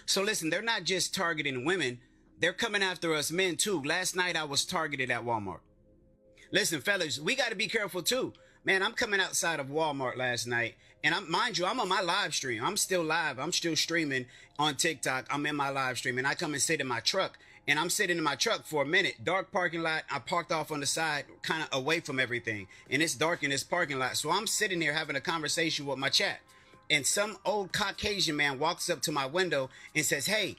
So listen, they're not just targeting women, they're coming after us men too. Last night I was targeted at Walmart. Listen, fellas, we got to be careful too. Man, I'm coming outside of Walmart last night, and mind you, I'm on my live stream. I'm still live. I'm still streaming on TikTok. I'm in my live stream, and I come and sit in my truck, and I'm sitting in my truck for a minute. Dark parking lot. I parked off on the side, kind of away from everything, and it's dark in this parking lot. So I'm sitting there having a conversation with my chat, and some old Caucasian man walks up to my window and says, "Hey,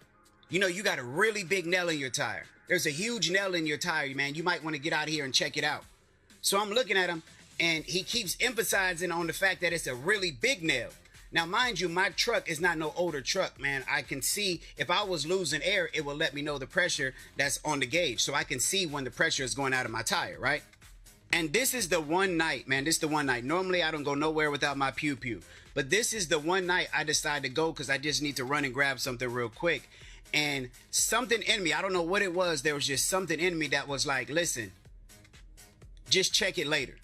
you know, you got a really big nail in your tire. There's a huge nail in your tire, man. You might want to get out of here and check it out." So I'm looking at him, and he keeps emphasizing on the fact that it's a really big nail. Now, mind you, my truck is not no older truck, man. I can see if I was losing air, it will let me know the pressure that's on the gauge. So I can see when the pressure is going out of my tire, right? And this is the one night, man. This is the one night. Normally, I don't go nowhere without my pew pew. But this is the one night I decided to go because I just need to run and grab something real quick. And something in me, I don't know what it was. There was just something in me that was like, listen, just check it later.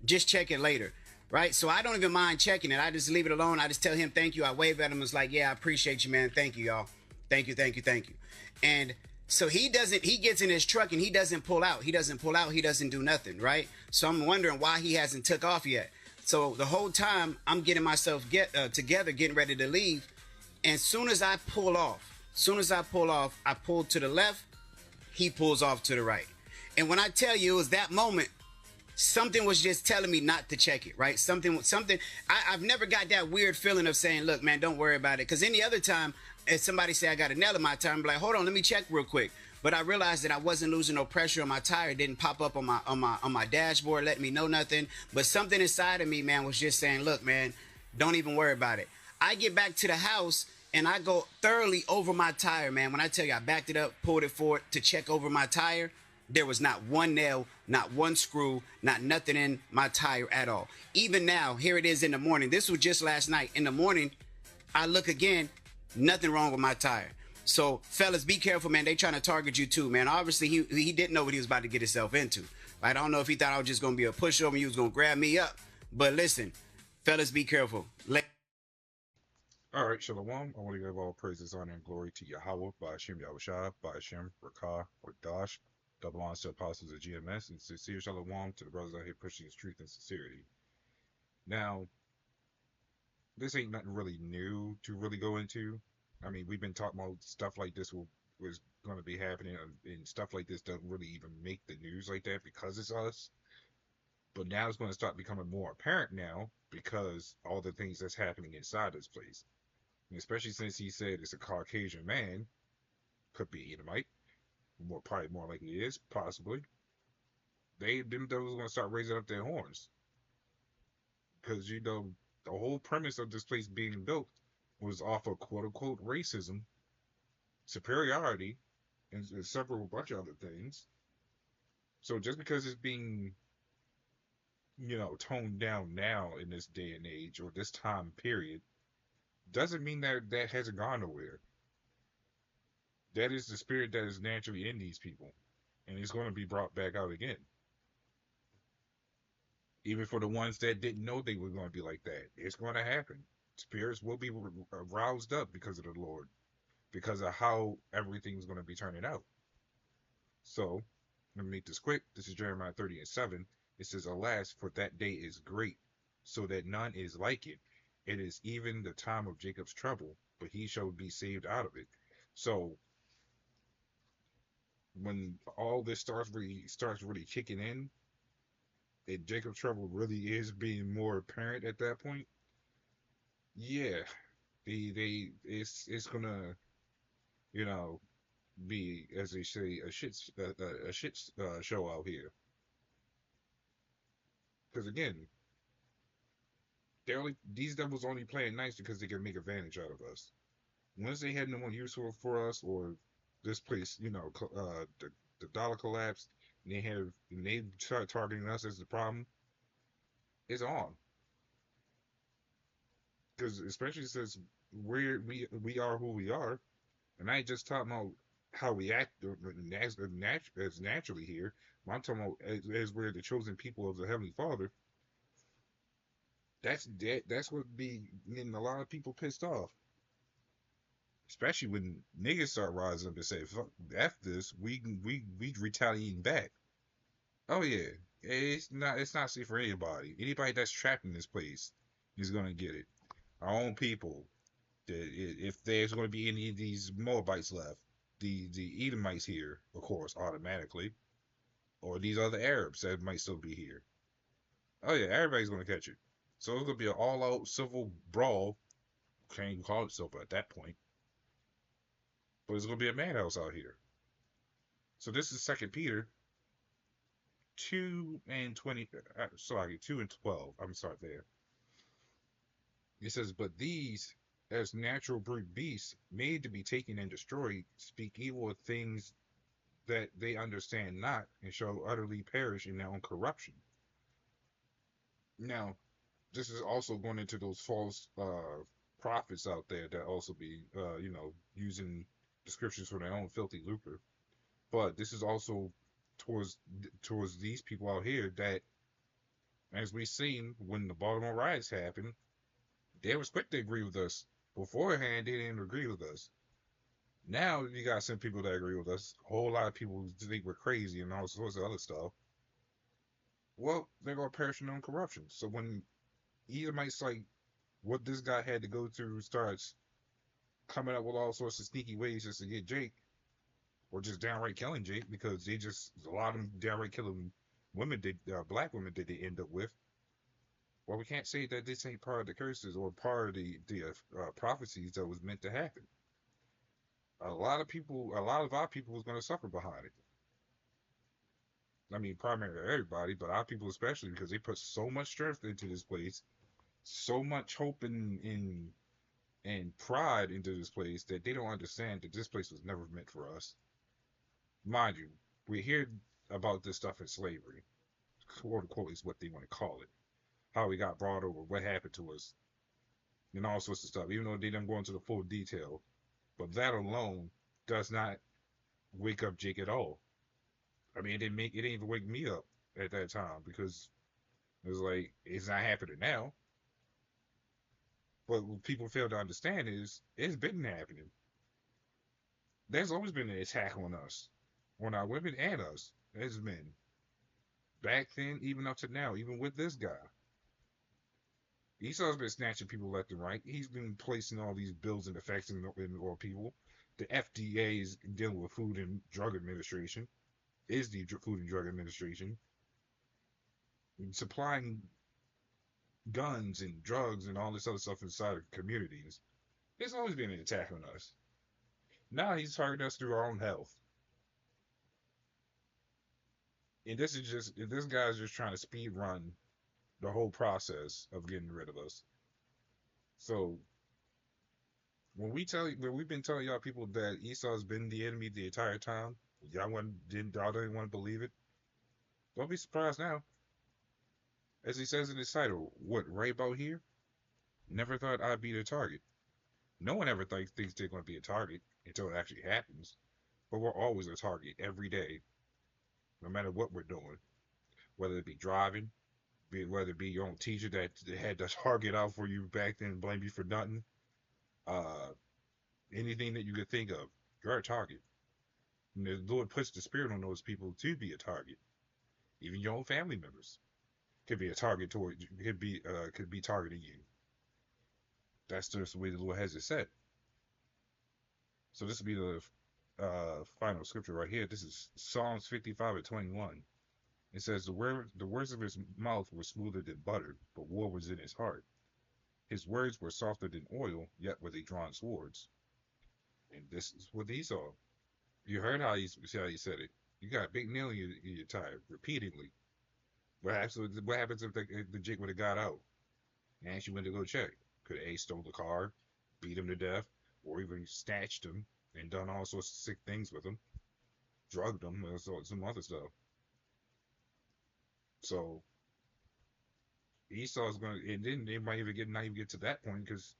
Just check it later. Right? So I don't even mind checking it. I just leave it alone. I just tell him thank you. I wave at him. It's like, yeah, I appreciate you, man. Thank you, y'all. Thank you, thank you, thank you. And so he gets in his truck and he doesn't pull out. He doesn't pull out. He doesn't do nothing, right? So I'm wondering why he hasn't took off yet. So the whole time I'm getting myself together, getting ready to leave. And soon as I pull off, I pull to the left. He pulls off to the right. And when I tell you it was that moment, something was just telling me not to check it, right? I've never got that weird feeling of saying, look, man, don't worry about it. Because any other time, if somebody say I got a nail in my tire, I'm like, hold on, let me check real quick. But I realized that I wasn't losing no pressure on my tire. It didn't pop up on my dashboard, letting me know nothing. But something inside of me, man, was just saying, look, man, don't even worry about it. I get back to the house and I go thoroughly over my tire, man. When I tell you I backed it up, pulled it forward to check over my tire, there was not one nail, not one screw, not nothing in my tire at all. Even now, here it is in the morning. This was just last night. In the morning, I look again, nothing wrong with my tire. So, fellas, be careful, man. They trying to target you too, man. Obviously, he didn't know what he was about to get himself into. I don't know if he thought I was just going to be a pushover and he was going to grab me up. But listen, fellas, be careful. All right, Shalom. I want to give all praises, honor, and glory to Yahweh, by Hashem Yahushua, by Hashem, Rakah, or Dash, double honors to apostles of GMS, and sincere Shalom to the brothers out here pushing his truth and sincerity. Now, this ain't nothing really new to really go into. I mean, we've been talking about stuff like this was going to be happening, and stuff like this doesn't really even make the news like that because it's us. But now it's going to start becoming more apparent now because all the things that's happening inside this place. And especially since he said it's a Caucasian man, could be Edomite, probably more likely it is, possibly. Them devils gonna start raising up their horns because the whole premise of this place being built was off of quote unquote racism, superiority, and several bunch of other things. So just because it's being toned down now in this day and age or this time period doesn't mean that that hasn't gone nowhere. That is the spirit that is naturally in these people, and it's going to be brought back out again. Even for the ones that didn't know they were going to be like that, it's going to happen. Spirits will be roused up because of the Lord, because of how everything's going to be turning out. So, let me make this quick. This is Jeremiah 30 and 7. It says, "Alas, for that day is great, so that none is like it. It is even the time of Jacob's trouble, but he shall be saved out of it." So, when all this starts really kicking in, and Jacob's trouble really is being more apparent at that point, yeah, it's gonna you know be, as they say, a shit show out here. Because again, these devils only playing nice because they can make advantage out of us. Once they had no one useful for us, or this place, the dollar collapsed, and they start targeting us as the problem, it's on. Because especially since we are who we are, and I ain't just talking about how we act as naturally here. But I'm talking about as we're the chosen people of the Heavenly Father. That's what be getting a lot of people pissed off. Especially when niggas start rising up and say, "Fuck, F this," we retaliating back. Oh yeah, it's not safe for anybody. Anybody that's trapped in this place is gonna get it. Our own people. If there's going to be any of these Moabites left, the Edomites here, of course, automatically, or these other Arabs that might still be here. Oh yeah, everybody's going to catch it. So it's going to be an all-out civil brawl. Can't even call it civil at that point, but it's going to be a madhouse out here. So this is Second Peter 2:20. Sorry, 2:12. I'm sorry there. It says, "But these, as natural brute beasts, made to be taken and destroyed, speak evil of things that they understand not, and shall utterly perish in their own corruption." Now, this is also going into those false prophets out there that also be, using the scriptures for their own filthy lucre. But this is also towards these people out here that, as we seen when the Baltimore riots happened, they was quick to agree with us. Beforehand, they didn't agree with us. Now you got some people that agree with us. A whole lot of people think we're crazy and all sorts of other stuff. Well, they're gonna perish in their own corruption. So when Edomites like what this guy had to go through starts coming up with all sorts of sneaky ways just to get Jake, or just downright killing Jake, because they just a lot of them downright killing women, black women that they end up with. Well, we can't say that this ain't part of the curses or part of the prophecies that was meant to happen. A lot of our people was going to suffer behind it. I mean, primarily everybody, but our people especially, because they put so much strength into this place, so much hope and pride into this place that they don't understand that this place was never meant for us. Mind you, we hear about this stuff in slavery, quote unquote, is what they want to call it. How we got brought over, what happened to us, and all sorts of stuff. Even though they didn't go into the full detail, but that alone does not wake up Jake at all. I mean, it didn't even wake me up at that time, because it was like it's not happening now. But what people fail to understand is it's been happening. There's always been an attack on us, on our women and us as men. Back then, even up to now, even with this guy. Esau's been snatching people left and right. He's been placing all these bills and effects in all people. The FDA is dealing with Food and Drug Administration, is the Food and Drug Administration, supplying guns and drugs and all this other stuff inside of communities. There's always been an attack on us. Now he's targeting us through our own health. And this guy's just trying to speed run the whole process of getting rid of us. So when we've been telling y'all people that Esau's been the enemy the entire time, y'all didn't want to believe it. Don't be surprised now. As he says in his title, what, right about here? Never thought I'd be the target. No one ever thinks they're going to be a target until it actually happens. But we're always a target every day, no matter what we're doing. Whether it be driving, whether it be your own teacher that had the target out for you back then and blame you for nothing. Uh, Anything that you could think of, you're a target. And the Lord puts the spirit on those people to be a target. Even your own family members could be a target could be targeting you. That's just the way the Lord has it set. So this will be the final scripture right here. This is Psalms 55:21. It says, the words of his mouth were smoother than butter, but war was in his heart. His words were softer than oil, yet were they drawn swords. And this is what Esau. You heard how he said it. You got a big nail in your tire repeatedly. What happens if the jig would have got out and actually went to go check? Could A stole the car, beat him to death, or even snatched him and done all sorts of sick things with him, drugged him, or some other stuff. So Esau's going to, and then they might even not even get to that point, because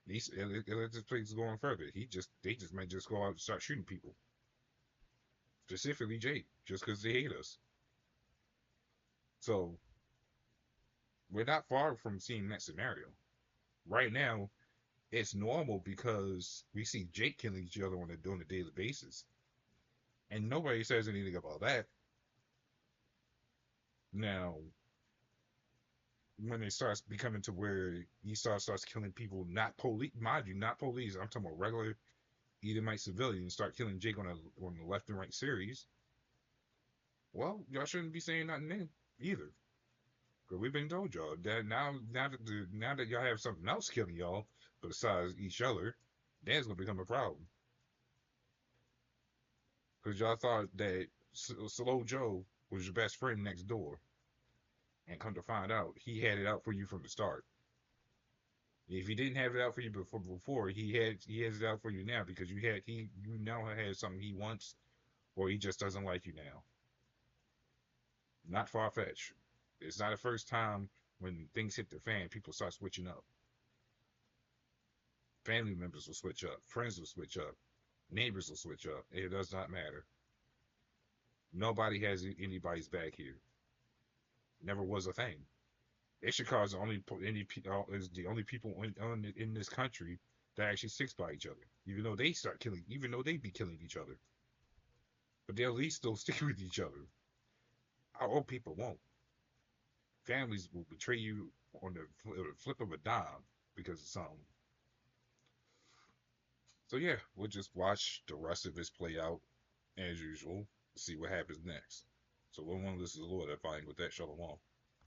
this place is going further. They just might just go out and start shooting people, specifically Jake, just because they hate us. So we're not far from seeing that scenario. Right now, it's normal because we see Jake killing each other on a daily basis, and nobody says anything about that. Now, when it starts becoming to where he starts killing people, not police, mind you, not police. I'm talking about regular Edomite civilians. Start killing Jake on the left and right series. Well, y'all shouldn't be saying nothing then either. Cause we've been told y'all that now that y'all have something else killing y'all besides each other, that's gonna become a problem. Cause y'all thought that Slow Joe was your best friend next door, and come to find out, he had it out for you from the start. If he didn't have it out for you before, he has it out for you now because you now have something he wants, or he just doesn't like you now. Not far fetched. It's not the first time when things hit the fan, people start switching up. Family members will switch up, friends will switch up, neighbors will switch up. It does not matter. Nobody has anybody's back here. Never was a thing. Ishikar is is the only people in this country that actually sticks by each other, even though they be killing each other, but they at least still stick with each other. Our old people won't. Families will betray you on the flip of a dime because of something. So yeah, we'll just watch the rest of this play out as usual, see what happens next. So we'll want to listen to the Lord that find with that shalom.